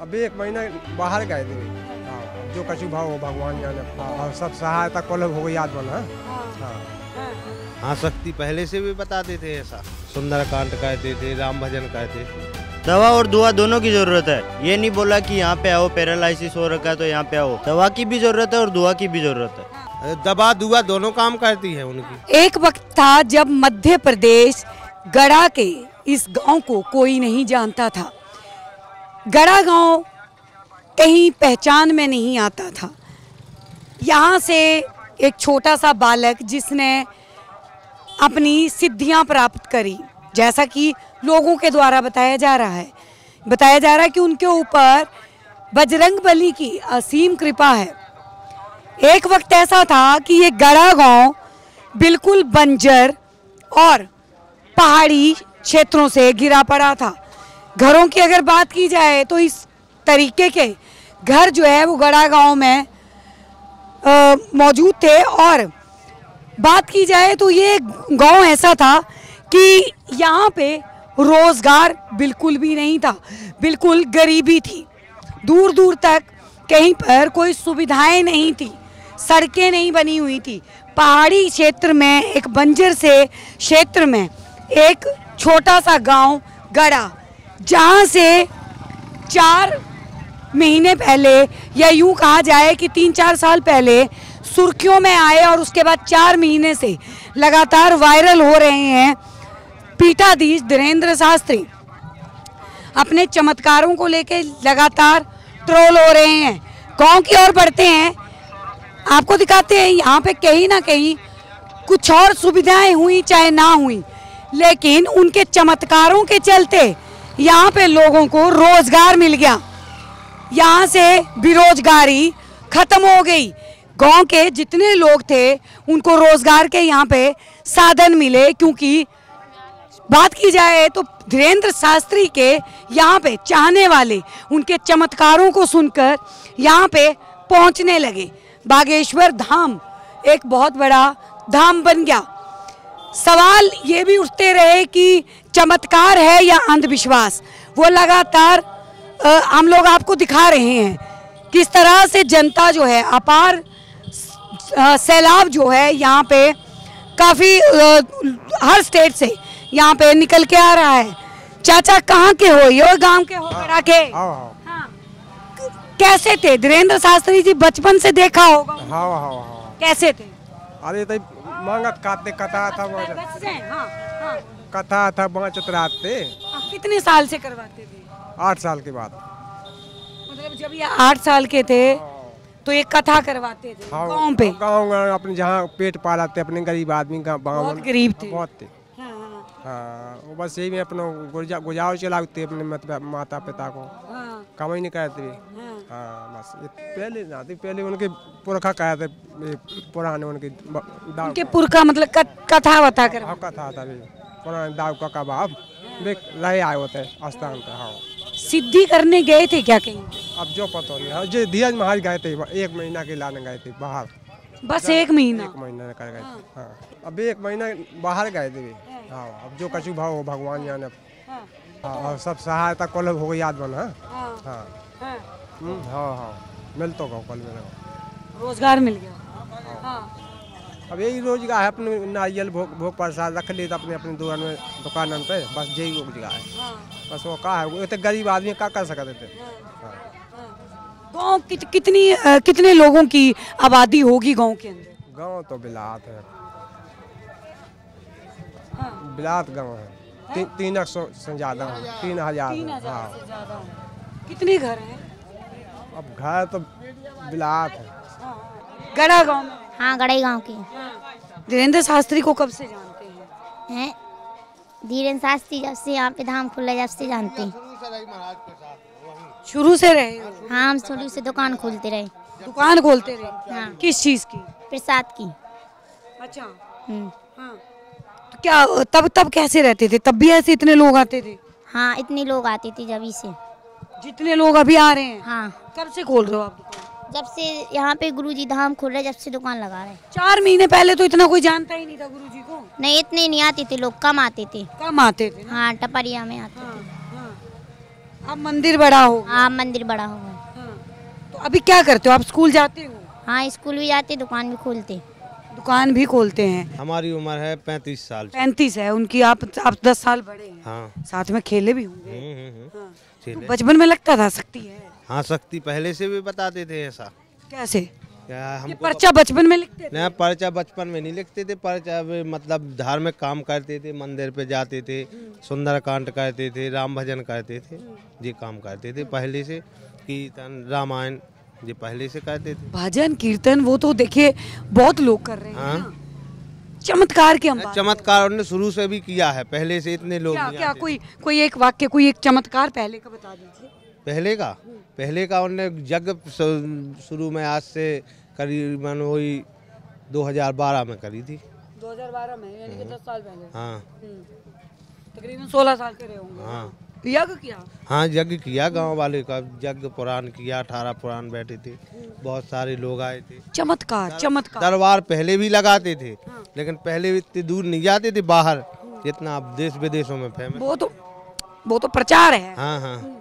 अभी 1 महीना बाहर गए थे। हाँ, जो कछु भाव हो भगवान जाने। और सब सहायता कोलब हो गई याद बना। हाँ, शक्ति पहले से भी बताते थे ऐसा। सुंदरकांड कहते थे, राम भजन कहते थे। दवा और दुआ दोनों की जरूरत है। ये नहीं बोला कि यहाँ पे आओ, पैरालिसिस हो रखा है तो यहाँ पे आओ। दवा की भी जरूरत है और दुआ की भी जरूरत है। दवा दुआ दोनों काम करती है उनकी। एक वक्त था जब मध्य प्रदेश गड़ा के इस गांव को कोई नहीं जानता था। गड़ा गांव कहीं पहचान में नहीं आता था। यहाँ से एक छोटा सा बालक जिसने अपनी सिद्धियां प्राप्त करी, जैसा कि लोगों के द्वारा बताया जा रहा है कि उनके ऊपर बजरंगबली की असीम कृपा है। एक वक्त ऐसा था कि ये गड़ा गांव बिल्कुल बंजर और पहाड़ी क्षेत्रों से घिरा पड़ा था। घरों की अगर बात की जाए तो इस तरीके के घर जो है वो गड़ा गांव में मौजूद थे। और बात की जाए तो ये गांव ऐसा था कि यहाँ पे रोजगार बिल्कुल भी नहीं था, बिल्कुल गरीबी थी। दूर दूर तक कहीं पर कोई सुविधाएं नहीं थी, सड़कें नहीं बनी हुई थी। पहाड़ी क्षेत्र में, एक बंजर से क्षेत्र में एक छोटा सा गांव गड़ा, जहाँ से 4 महीने पहले या यूं कहा जाए कि 3-4 साल पहले सुर्खियों में आए और उसके बाद 4 महीने से लगातार वायरल हो रहे हैं पीठाधीश धीरेंद्र शास्त्री। अपने चमत्कारों को लेकर लगातार ट्रोल हो रहे हैं। गांव की ओर बढ़ते हैं, आपको दिखाते हैं यहाँ पे कहीं ना कहीं कुछ और सुविधाएं हुई चाहे ना हुई, लेकिन उनके चमत्कारों के चलते यहाँ पे लोगों को रोजगार मिल गया। यहाँ से बेरोजगारी खत्म हो गई। गांव के जितने लोग थे उनको रोजगार के यहाँ पे साधन मिले, क्योंकि बात की जाए तो धीरेंद्र शास्त्री के यहाँ पे चाहने वाले उनके चमत्कारों को सुनकर यहाँ पे पहुँचने लगे। बागेश्वर धाम एक बहुत बड़ा धाम बन गया। सवाल ये भी उठते रहे कि चमत्कार है या अंधविश्वास। वो लगातार हम लोग आपको दिखा रहे हैं किस तरह से जनता जो है, अपार सैलाब जो है यहाँ पे काफ़ी हर स्टेट से यहाँ पे निकल के आ रहा है। चाचा कहाँ के हो? ये गांव के हो गड़ा के? हाँ। कैसे थे धीरेंद्र शास्त्री जी? बचपन से देखा होगा। हाँ। कैसे थे? अरे तो मांगत काते कथा था वो। हाँ। कथा था बाँचत रहते। कितने साल से करवाते थे? 8 साल के बाद। मतलब जब ये 8 साल के थे तो ये कथा करवाते थे गाँव पे? गाँव अपने जहाँ पेट पालाते अपने गरीब आदमी का। बहुत गरीब थे। बहुत थे। हाँ, वो बस यही में अपना गुजारो चलाते अपने मतलब माता पिता को। कमाई नहीं करते। हाँ, बस ये पहले ना थी। पहले उनके पुरखा कहा थे, पुराने उनके पुरखा मतलब कथा वथा कर। हाँ, कथा था पुराने दाव का बाप रहे आए होते स्थान पे। हाँ, सिद्धि करने गए थे क्या कहीं? अब जो पता नहीं। जो धीरज महाराज गए थे 1 महीना के लाने गए थे बाहर। बस 1 महीना? 1 महीना कर गए थे। हाँ, अभी 1 महीना बाहर गए थे। हाँ, अब जो कछु भाव हो भगवान जाने। हाँ, और सब सहायता कोलब हो गई याद बना। हाँ, मिल तो कल मिलेगा, रोजगार मिल गया। अब यही रोजगार है। अपने नारियल भोग प्रसाद रख लिए अपने अपने दुकान पे, बस यही रोजगार है। बस वो कहा है, वो तो गरीब आदमी क्या कर सकते थे। गाँव कितने लोगों की आबादी होगी गाँव के अंदर? गाँव तो बिलात है। बिलात गाँव है। 300 से ज्यादा है। 3000। हाँ। कितने घर हैं? अब घर तो बिलात है। गड़ा गाँव में? हाँ, गड़ाई गांव की। धीरेंद्र शास्त्री को कब से जानते हैं? धीरेंद्र शास्त्री जब से यहाँ पे धाम खुला जब से जानते हैं। शुरू से रहे? हाँ, हम शुरू से दुकान खोलते रहे। दुकान खोलते रहे? हाँ। किस चीज की? प्रसाद की। अच्छा। हाँ। तो क्या तब कैसे रहते थे? तब भी ऐसे इतने लोग आते थे? हाँ, इतने लोग आते थे जब से जितने लोग अभी आ रहे हैं। हाँ। कब से खोल रहे हो आप दुकान? जब से यहाँ पे गुरुजी धाम खुल रहे जब से दुकान लगा रहे। 4 महीने पहले तो इतना कोई जानता ही नहीं था गुरुजी को? नहीं, इतने नहीं आते थे लोग, कम आते थे। कम आते थे? हाँ, टपरिया में आते थे। अब मंदिर बड़ा हो। हाँ मंदिर बड़ा होगा। तो अभी क्या करते हो आप? स्कूल जाते हो? हाँ स्कूल भी जाते, दुकान भी खोलते। दुकान भी खोलते हैं। हमारी उम्र है 35 साल। 35 है उनकी, आप 10 साल बड़े हैं। हाँ। साथ में खेले भी होंगे। हाँ। तो बचपन में लगता था शक्ति है। हाँ शक्ति पहले से भी बताते थे ऐसा। कैसे? क्या ये हमको पर्चा बचपन में लिखते थे? नहीं, पर्चा बचपन में नहीं लिखते थे। पर्चा मतलब धार्मिक काम करते थे, मंदिर पे जाते थे, सुंदरकांड करते थे, राम भजन करते थे, ये काम करते थे पहले से। कीर्तन रामायण ये पहले से करते थे। भजन कीर्तन वो तो देखिए बहुत लोग कर रहे हैं। हाँ। ना? चमत्कार की हम बात चमत्कार उन्होंने शुरू से भी किया है, पहले से इतने लोग क्या नहीं क्या आते। कोई एक वाक्य, कोई एक चमत्कार पहले का बता दीजिए। पहले का उन्होंने यज्ञ शुरू में आज से करीबन वही 2012 में करी थी। 2012 में, यानी कि 10 साल पहले। हाँ। तकरीबन 16 साल के रहे होंगे। हाँ। यज्ञ किया? हाँ यज्ञ किया, गांव वाले का यज्ञ पुराण किया, 18 पुराण बैठे थे, बहुत सारे लोग आए थे। चमत्कार चमत्कार। दरबार पहले भी लगाते थे, लेकिन पहले इतनी दूर नहीं जाते थे बाहर, जितना अब देश विदेशों में फेमस। वो तो प्रचार है। हाँ हाँ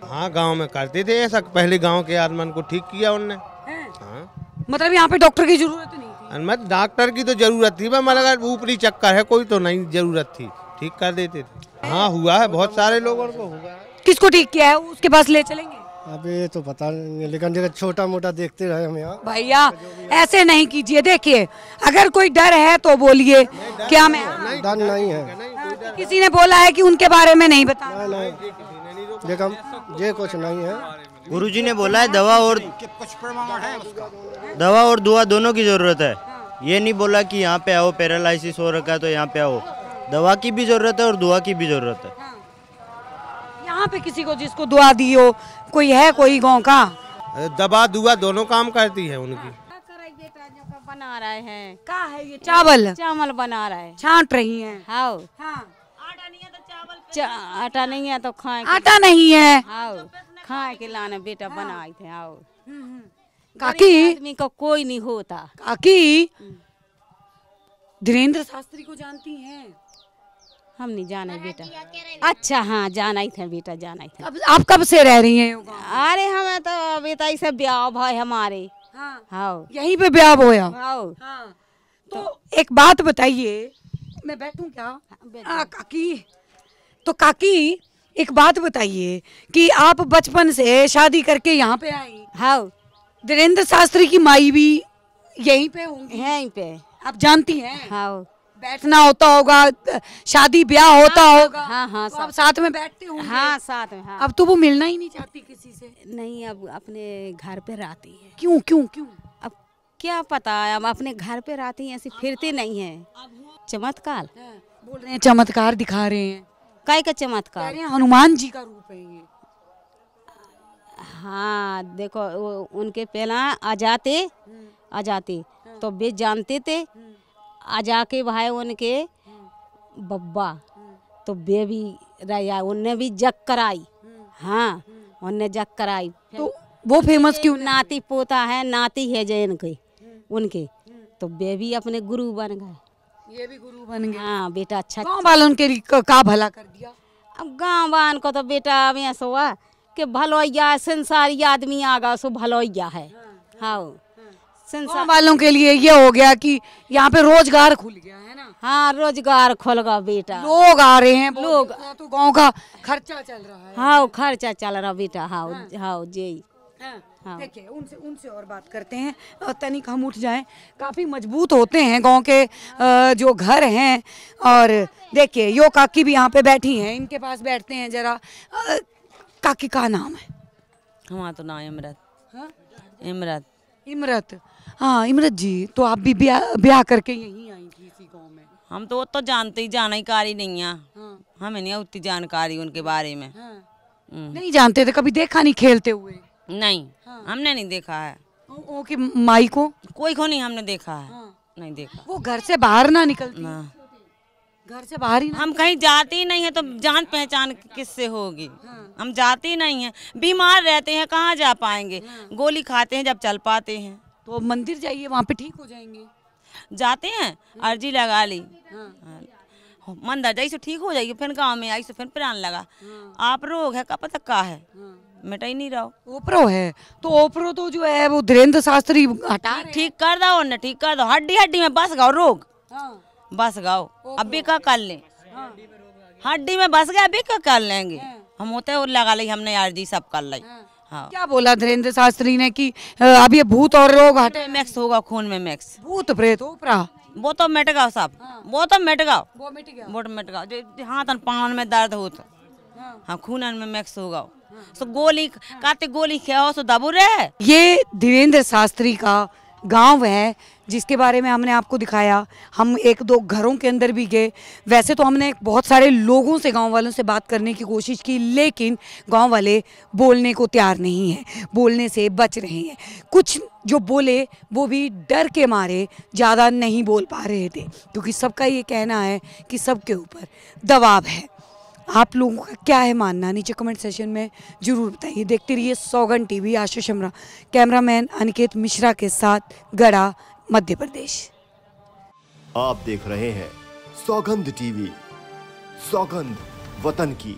हाँ, गांव में करते थे ऐसा। पहले गांव के आदमी को ठीक किया उनने। हाँ। मतलब यहाँ पे डॉक्टर की जरूरत नहीं थी? मत डॉक्टर की तो जरूरत थी, मगर ऊपरी चक्कर है कोई तो नहीं जरूरत थी, ठीक कर देते थे। हाँ हुआ है, बहुत सारे लोगों को हुआ है। किसको ठीक किया है? उसके पास ले चलेंगे? अब ये तो पता नहीं, लेकिन जगह छोटा मोटा देखते रहे हम यहाँ। भैया ऐसे नहीं कीजिए, देखिए अगर कोई डर है तो बोलिए। क्या मैं डर नहीं है। किसी ने बोला है कि उनके बारे में नहीं बता? नहीं देखो ये कुछ नहीं है। गुरुजी ने बोला है दवा और दुआ दोनों की जरूरत है। ये नहीं बोला कि यहाँ पे आओ, पैरालिसिस हो रखा है तो यहाँ पे आओ। दवा की भी जरूरत है और दुआ की भी जरूरत है। यहाँ पे किसी को जिसको दुआ दी हो कोई है? कोई गांव का? दवा दुआ दोनों काम करती है उनकी। बना रहे हैं। क्या है ये? चावल चावल बना रहे हैं। छांट रही हैं? हाँ। आटा नहीं है तो चावल, आटा नहीं है तो खाए। आटा नहीं है? हाँ खाए के लाने बेटा बनाए थे। आओ काकी, आदमी को कोई नहीं होता। काकी धीरेन्द्र शास्त्री को जानती हैं? हम नहीं जाने बेटा। अच्छा हाँ जाना ही था बेटा, जाना ही था। अब आप कब से रह रही हैं? अरे हमें तो बेटा ऐसे ब्याह भाई हमारे। हाँ यहीं पे ब्याह होया? हाँ। तो एक बात बताइए, मैं बैठूं क्या? काकी, तो काकी एक बात बताइए कि आप बचपन से शादी करके यहाँ पे आई। हाँ। धीरेन्द्र शास्त्री की माई भी यहीं पे होंगी? यहीं पे। आप जानती हैं? हाँ। बैठना होता होगा, शादी ब्याह होता होगा। हाँ हाँ तो आप साथ में बैठते होंगे? हाँ साथ में। हाँ। अब तो वो मिलना ही नहीं चाहती किसी से? नहीं, अब अपने घर पे रहती है। क्यों क्यों क्यों? अब क्या पता है, अब अपने घर पे रहती है, ऐसी फिरती नहीं है। चमत्कार बोल रहे हैं, चमत्कार दिखा रहे हैं। काय का कह चमत्कार? रहे हैं हनुमान जी का रूप है ये। हाँ देखो उनके पहला आ जाते तो वे जानते थे। आ जाके भाई उनके बब्बा तो वे भी रहा, उनने भी जग कराई। हाँ उनने जग कराई। तो वो फेमस क्यों? नाती पोता है, नाती है जैन के उनके, तो वे भी अपने गुरु बन गए। ये भी गुरु बन गए। हाँ बेटा अच्छा। गाँव वालों के लिए का भला कर दिया? अब गाँव वान को तो बेटा अब ऐसा हुआ कि भलोइया संसारी आदमी आगा सो भलोइया है। हाँ गाँव वालों के लिए ये हो गया कि यहाँ पे रोजगार खुल गया है ना? हाँ रोजगार खोल गया बेटा, लोग आ रहे हैं, लोग तो गाँव का खर्चा चल रहा है। हाँ खर्चा चल रहा बेटा। हाँ हाँ जी। हाँ। देखिए उनसे और बात करते हैं। तनिक हम उठ जाएं, काफ़ी मजबूत होते हैं गांव के जो घर हैं। और देखिए यो काकी भी यहाँ पे बैठी हैं, इनके पास बैठते हैं जरा। काकी का नाम है? हमारा तो नाम इमरत। हाँ? इमरत। इमरत। हाँ इमरत जी, तो आप भी ब्याह करके यहीं आई थी इसी गाँव में? हम तो वो तो जानते ही जानकारी नहीं है। हाँ। हमें नहीं उतनी जानकारी उनके बारे में। हाँ। नहीं जानते थे, कभी देखा नहीं खेलते हुए? नहीं। हाँ। हमने नहीं देखा है। ओके, माई को? कोई को नहीं हमने देखा है। हाँ। नहीं देखा। वो घर से बाहर ना निकलती? ना। घर से बाहर ही ना? हम कहीं जाते ही नहीं है तो जान पहचान किससे होगी? हम जाते ही नहीं है, बीमार रहते हैं, कहाँ जा पाएंगे? गोली खाते हैं जब चल पाते हैं। तो मंदिर जाइए, वहाँ पे ठीक हो जाएंगे। जाते हैं, अर्जी लगा ली। मंदिर जाई से ठीक हो जाएगी, फिर गांव में आई से फिर प्राण लगा। आप रोग है का पता का है, मिटा ही नहीं रहो। ओपरो है तो ओपरो तो जो है वो धीरेन्द्र शास्त्री हटा रहे हैं। ठीक कर दो न, ठीक कर दो। हड्डी हड्डी में बस गाओ रोग, बस गाओ। अभी का कर ले, हड्डी में बस गया, अभी का कर लेंगे हम। होते और लगा ली हमने यार जी, सब कर ली। हाँ। क्या बोला धीरेन्द्र शास्त्री ने कि अब ये भूत और रोग हटे, मैक्स होगा खून में, मैक्स भूत प्रेत ओपरा वो तो मिट गया सब। वो तो मिट गया, वो मिट गया। वो मिट गया। जो हाथ पाँव में दर्द हो तो हाँ खून में मैक्स होगा। सो गोली काते गोली खाओ सो दबू रहे। ये धीरेन्द्र शास्त्री का गांव है जिसके बारे में हमने आपको दिखाया। हम एक दो घरों के अंदर भी गए। वैसे तो हमने बहुत सारे लोगों से, गांव वालों से बात करने की कोशिश की, लेकिन गांव वाले बोलने को तैयार नहीं हैं, बोलने से बच रहे हैं। कुछ जो बोले वो भी डर के मारे ज़्यादा नहीं बोल पा रहे थे, क्योंकि सबका ये कहना है कि सबके ऊपर दबाव है। आप लोगों का क्या है मानना, नीचे कमेंट सेशन में जरूर बताइए। देखते रहिए सौगंध टीवी। आशीष अमरा, कैमरामैन अनिकेत मिश्रा के साथ, गढ़ा, मध्य प्रदेश। आप देख रहे हैं सौगंध टीवी, सौगंध वतन की।